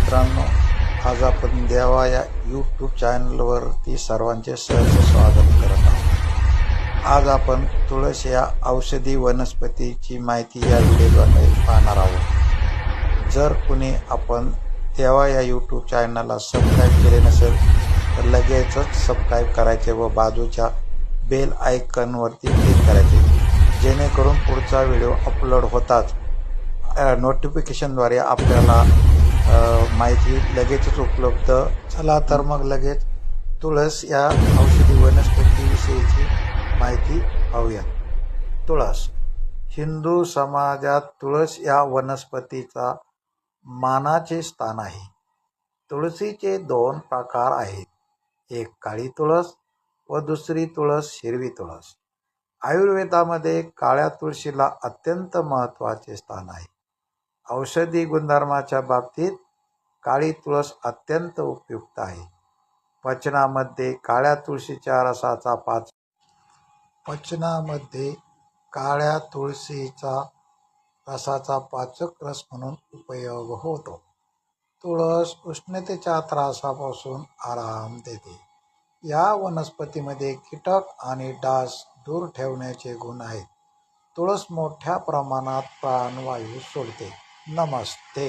मित्रांनो, आज आपण देवा या यूट्यूब चॅनलवरती सर्वांचे सहर्ष स्वागत करत आहोत। आज आपण तुळस या औषधी वनस्पतीची माहिती या व्हिडिओद्वारे पाहणार आहोत। जर कुणी आपण देवा या यूट्यूब चॅनलला सबस्क्राईब केले नसेल तर लगेचच सबस्क्राईब करायचे व बाजूच्या बेल आयकॉनवरती क्लिक करायचे, जेणेकरून पुढचा व्हिडिओ अपलोड होताच नोटिफिकेशनद्वारे आपल्याला माहिती लगेचच उपलब्ध। चला तर मग लगेच तुळस या औषधी वनस्पतीविषयीची माहिती पाहूया। तुळस हिंदू समाजात तुळस या वनस्पतीचा मानाचे स्थान आहे। तुळशीचे दोन प्रकार आहेत, एक काळी तुळस व दुसरी तुळस हिरवी तुळस। आयुर्वेदामध्ये काळ्या तुळशीला अत्यंत महत्त्वाचे स्थान आहे। औषधी गुणधर्माच्या बाबतीत काळी तुळस अत्यंत उपयुक्त आहे। पचनामध्ये काळ्या तुळशीच्या रसाचा पाचक रस म्हणून उपयोग होतो। तुळस उष्णतेच्या त्रासापासून आराम देते। या वनस्पतीमध्ये कीटक आणि डास दूर ठेवण्याचे गुण आहेत। तुळस मोठ्या प्रमाणात प्राणवायू सोडते। नमस्ते।